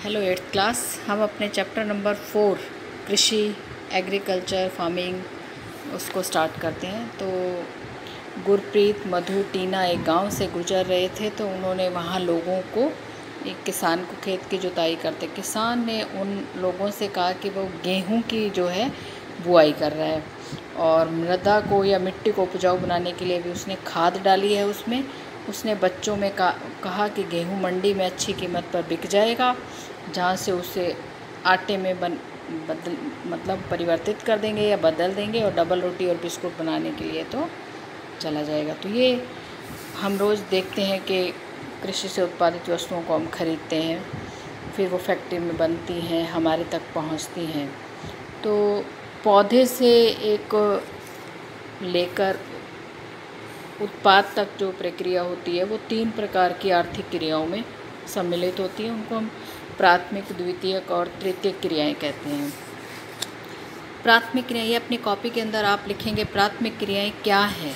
Hello 8th class. हम अपने chapter number 4 कृषि एग्रीकल्चर फार्मिंग उसको स्टार्ट करते हैं। तो गुरप्रीत, मधु, टीना एक गांव से गुजर रहे थे तो उन्होंने वहां लोगों को, एक किसान को खेत की जुताई करते, किसान ने उन लोगों से कहा कि वो गेहूं की जो है बुआई कर रहा है और मृदा को या मिट्टी को उपजाऊ बनाने के लिए भी उसने खाद डाली है। उसने बच्चों में कहा कि गेहूं मंडी में अच्छी कीमत पर बिक जाएगा, जहाँ से उसे आटे में मतलब परिवर्तित कर देंगे या बदल देंगे और डबल रोटी और बिस्कुट बनाने के लिए तो चला जाएगा। तो ये हम रोज़ देखते हैं कि कृषि से उत्पादित वस्तुओं को हम खरीदते हैं, फिर वो फैक्ट्री में बनती हैं, हमारे तक पहुंचती हैं। तो पौधे से एक लेकर उत्पाद तक जो प्रक्रिया होती है वो 3 प्रकार की आर्थिक क्रियाओं में सम्मिलित होती है। उनको हम प्राथमिक, द्वितीयक और तृतीयक क्रियाएं कहते हैं। प्राथमिक क्रियाएं, ये अपनी कॉपी के अंदर आप लिखेंगे प्राथमिक क्रियाएं क्या है।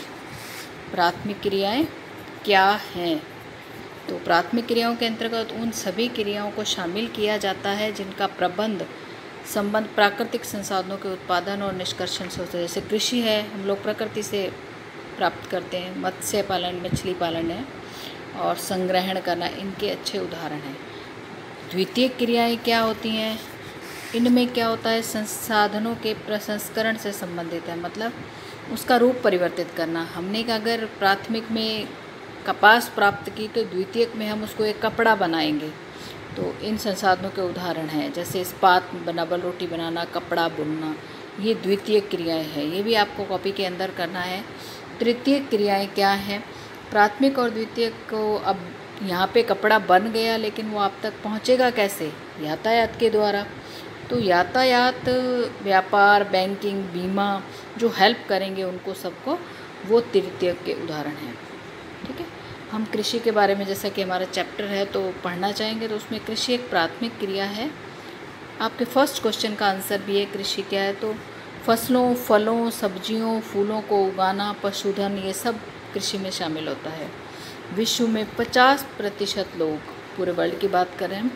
प्राथमिक क्रियाएं क्या हैं? तो प्राथमिक क्रियाओं के अंतर्गत उन सभी क्रियाओं को शामिल किया जाता है जिनका संबंध प्राकृतिक संसाधनों के उत्पादन और निष्कर्षण से होता है। जैसे कृषि है, हम लोग प्रकृति से प्राप्त करते हैं, मत्स्य पालन, मछली पालन है, और संग्रहण करना इनके अच्छे उदाहरण हैं। द्वितीय क्रियाएं क्या होती हैं? इनमें क्या होता है, संसाधनों के प्रसंस्करण से संबंधित है, मतलब उसका रूप परिवर्तित करना। हमने अगर प्राथमिक में कपास प्राप्त की तो द्वितीयक में हम उसको एक कपड़ा बनाएंगे। तो इन संसाधनों के उदाहरण हैं जैसे इस्पात, डबल रोटी बनाना, कपड़ा बुनना, ये द्वितीय क्रियाएं हैं। ये भी आपको कॉपी के अंदर करना है। तृतीय क्रियाएं क्या हैं? प्राथमिक और द्वितीयक को, अब यहाँ पे कपड़ा बन गया लेकिन वो आप तक पहुँचेगा कैसे? यातायात के द्वारा। तो यातायात, व्यापार, बैंकिंग, बीमा जो हेल्प करेंगे उनको सबको, वो तृतीयक के उदाहरण हैं। ठीक है, हम कृषि के बारे में, जैसा कि हमारा चैप्टर है तो पढ़ना चाहेंगे, तो उसमें कृषि एक प्राथमिक क्रिया है। आपके फर्स्ट क्वेश्चन का आंसर भी है कृषि क्या है, तो फसलों, फलों, सब्जियों, फूलों को उगाना, पशुधन, ये सब कृषि में शामिल होता है। विश्व में 50% लोग, पूरे वर्ल्ड की बात करें हम,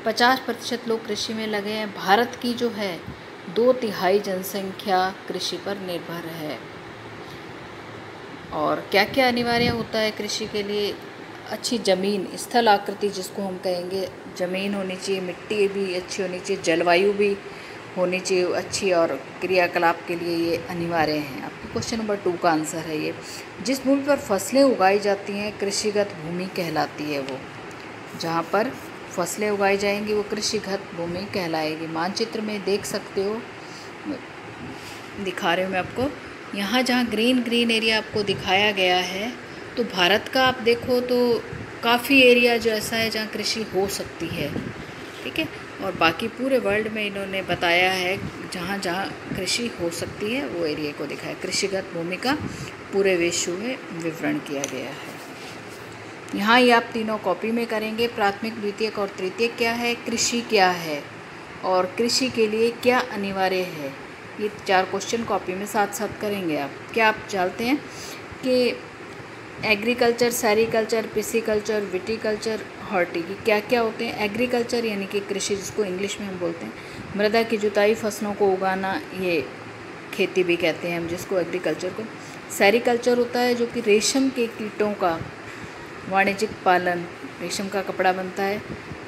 50% लोग कृषि में लगे हैं। भारत की जो है 2/3 जनसंख्या कृषि पर निर्भर है। और क्या क्या अनिवार्य होता है कृषि के लिए? अच्छी ज़मीन, स्थल आकृति जिसको हम कहेंगे, ज़मीन होनी चाहिए, मिट्टी भी अच्छी होनी चाहिए, जलवायु भी होनी चाहिए अच्छी, और क्रियाकलाप के लिए ये अनिवार्य हैं। आपके क्वेश्चन नंबर 2 का आंसर है ये। जिस भूमि पर फसलें उगाई जाती हैं कृषिगत भूमि कहलाती है। वो जहाँ पर फसलें उगाई जाएंगी वो कृषिगत भूमि कहलाएगी। मानचित्र में देख सकते हो, दिखा रहे हो मैं आपको, यहाँ जहाँ ग्रीन एरिया आपको दिखाया गया है, तो भारत का आप देखो तो काफ़ी एरिया जो ऐसा है जहाँ कृषि हो सकती है। ठीक है, और बाकी पूरे वर्ल्ड में इन्होंने बताया है जहाँ जहाँ कृषि हो सकती है वो एरिया को दिखाया। कृषिगत भूमि का पूरे विश्व में विवरण किया गया है। यहाँ ये आप तीनों कॉपी में करेंगे। प्राथमिक, द्वितीयक और तृतीयक क्या है, कृषि क्या है, और कृषि के लिए क्या अनिवार्य है, ये 4 क्वेश्चन कॉपी में साथ साथ करेंगे आप। क्या आप जानते हैं कि agriculture, sericulture, pisciculture, viticulture, horti की क्या क्या होते हैं? एग्रीकल्चर यानी कि कृषि, जिसको इंग्लिश में हम बोलते हैं, मृदा की जुताई, फसलों को उगाना, ये खेती भी कहते हैं हम जिसको, एग्रीकल्चर को। सेरीकल्चर होता है जो कि रेशम के कीटों का वाणिज्यिक पालन, रेशम का कपड़ा बनता है,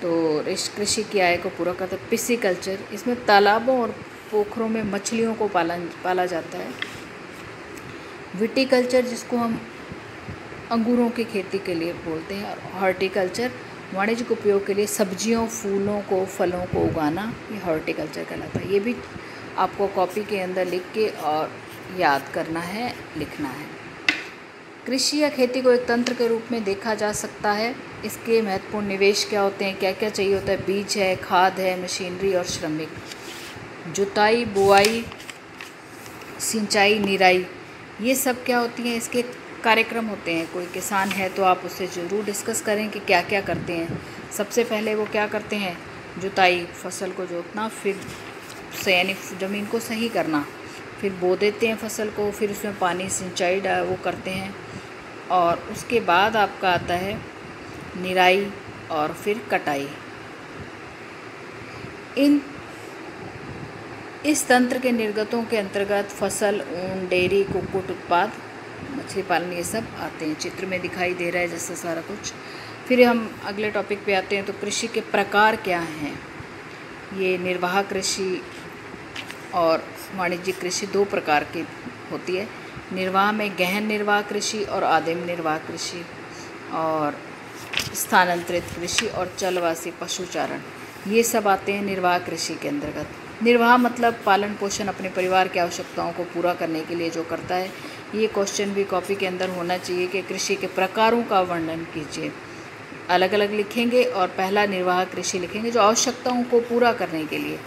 तो कृषि की आय को पूरा करता है। पिसीकल्चर, इसमें तालाबों और पोखरों में मछलियों को पाला जाता है। विटीकल्चर जिसको हम अंगूरों की खेती के लिए बोलते हैं, और हॉर्टिकल्चर वाणिज्यिक उपयोग के लिए सब्जियों, फूलों को, फलों को उगाना, ये हॉर्टिकल्चर कहलाता है। ये भी आपको कॉपी के अंदर लिख के और याद करना है, लिखना है। कृषि या खेती को एक तंत्र के रूप में देखा जा सकता है। इसके महत्वपूर्ण निवेश क्या होते हैं, क्या क्या चाहिए होता है? बीज है, खाद है, मशीनरी और श्रमिक। जुताई, बुआई, सिंचाई, निराई, ये सब क्या होती हैं, इसके कार्यक्रम होते हैं। कोई किसान है तो आप उससे ज़रूर डिस्कस करें कि क्या क्या करते हैं। सबसे पहले वो क्या करते हैं, जुताई, फसल को जोतना, फिर से यानी ज़मीन को सही करना, फिर बो देते हैं फसल को, फिर उसमें पानी, सिंचाई वो करते हैं, और उसके बाद आपका आता है निराई और फिर कटाई। इस तंत्र के निर्गतों के अंतर्गत फसल, ऊन, डेयरी, कुक्कुट उत्पाद, मछली पालन ये सब आते हैं। चित्र में दिखाई दे रहा है जैसा सारा कुछ। फिर हम अगले टॉपिक पे आते हैं। तो कृषि के प्रकार क्या हैं? ये निर्वाह कृषि और वाणिज्यिक कृषि दो प्रकार की होती है। निर्वाह में गहन निर्वाह कृषि और आदिम निर्वाह कृषि, और स्थानांतरित कृषि और चलवासी पशुचारण, ये सब आते हैं निर्वाह कृषि के अंतर्गत। निर्वाह मतलब पालन पोषण अपने परिवार की आवश्यकताओं को पूरा करने के लिए जो करता है। ये क्वेश्चन भी कॉपी के अंदर होना चाहिए कि कृषि के प्रकारों का वर्णन कीजिए। अलग अलग लिखेंगे और पहला निर्वाह कृषि लिखेंगे जो आवश्यकताओं को पूरा करने के लिए,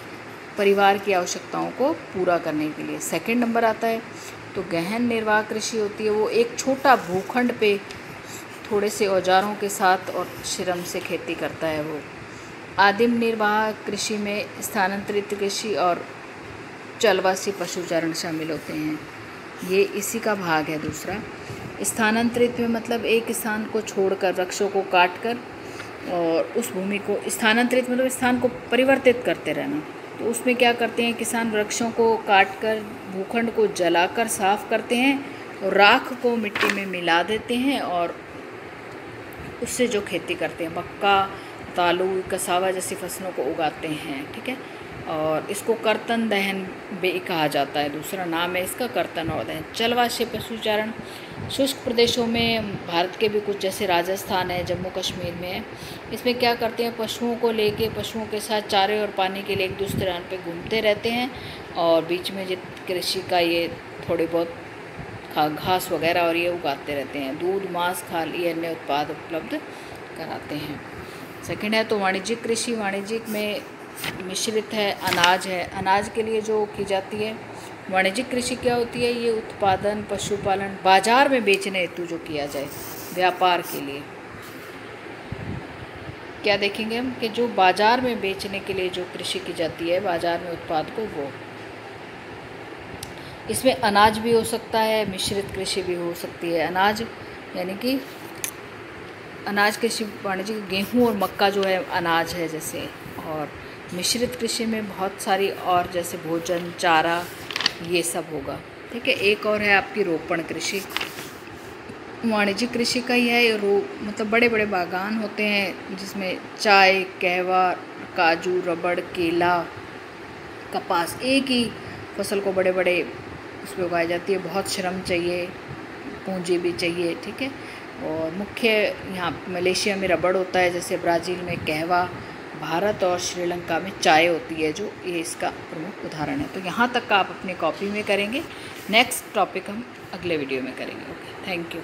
परिवार की आवश्यकताओं को पूरा करने के लिए। सेकंड नंबर आता है तो गहन निर्वाह कृषि होती है, वो एक छोटा भूखंड पे थोड़े से औजारों के साथ और श्रम से खेती करता है वो। आदिम निर्वाह कृषि में स्थानांतरित कृषि और चलवासी पशुचारण शामिल होते हैं। ये इसी का भाग है दूसरा। स्थानांतरित में मतलब एक स्थान को छोड़कर, वृक्षों को काटकर और उस भूमि को, स्थानांतरित मतलब स्थान को परिवर्तित करते रहना। तो उसमें क्या करते हैं किसान, वृक्षों को काटकर भूखंड को जलाकर साफ करते हैं और राख को मिट्टी में मिला देते हैं और उससे जो खेती करते हैं, मक्का, तालू, कसावा जैसी फसलों को उगाते हैं। ठीक है, और इसको कर्तन दहन भी कहा जाता है, दूसरा नाम है इसका कर्तन और दहन। चलवासी पशुचारण शुष्क प्रदेशों में, भारत के भी कुछ जैसे राजस्थान है, जम्मू कश्मीर में है। इसमें क्या करते हैं, पशुओं को लेके, पशुओं के साथ चारे और पानी के लिए एक दूसरे स्थान पे घूमते रहते हैं और बीच में जो कृषि का ये थोड़ी बहुत घास वगैरह और ये उगाते रहते हैं। दूध, मांस, खाल ये अन्य उत्पाद उपलब्ध कराते हैं। सेकंड है तो वाणिज्यिक कृषि। वाणिज्यिक में मिश्रित है, अनाज है, अनाज के लिए जो की जाती है। वाणिज्यिक कृषि क्या होती है, ये उत्पादन, पशुपालन, बाजार में बेचने हेतु जो किया जाए, व्यापार के लिए। क्या देखेंगे हम कि जो बाजार में बेचने के लिए जो कृषि की जाती है, बाजार में उत्पाद को, वो इसमें अनाज भी हो सकता है, मिश्रित कृषि भी हो सकती है। अनाज यानी कि अनाज कृषि वाणिज्यिक, गेहूँ और मक्का जो है अनाज है जैसे, और मिश्रित कृषि में बहुत सारी और जैसे भोजन, चारा, ये सब होगा। ठीक है, एक और है आपकी रोपण कृषि। वाणिज्यिक कृषि का ही है, मतलब बड़े बड़े बागान होते हैं जिसमें चाय, कहवा, काजू, रबड़, केला, कपास, एक ही फसल को बड़े बड़े उसमें उगाई जाती है। बहुत श्रम चाहिए, पूंजी भी चाहिए। ठीक है, और मुख्य यहाँ मलेशिया में रबड़ होता है, जैसे ब्राज़ील में कहवा, भारत और श्रीलंका में चाय होती है, जो ये इसका प्रमुख उदाहरण है। तो यहाँ तक का आप अपनी कॉपी में करेंगे। नेक्स्ट टॉपिक हम अगले वीडियो में करेंगे। Okay, thank you.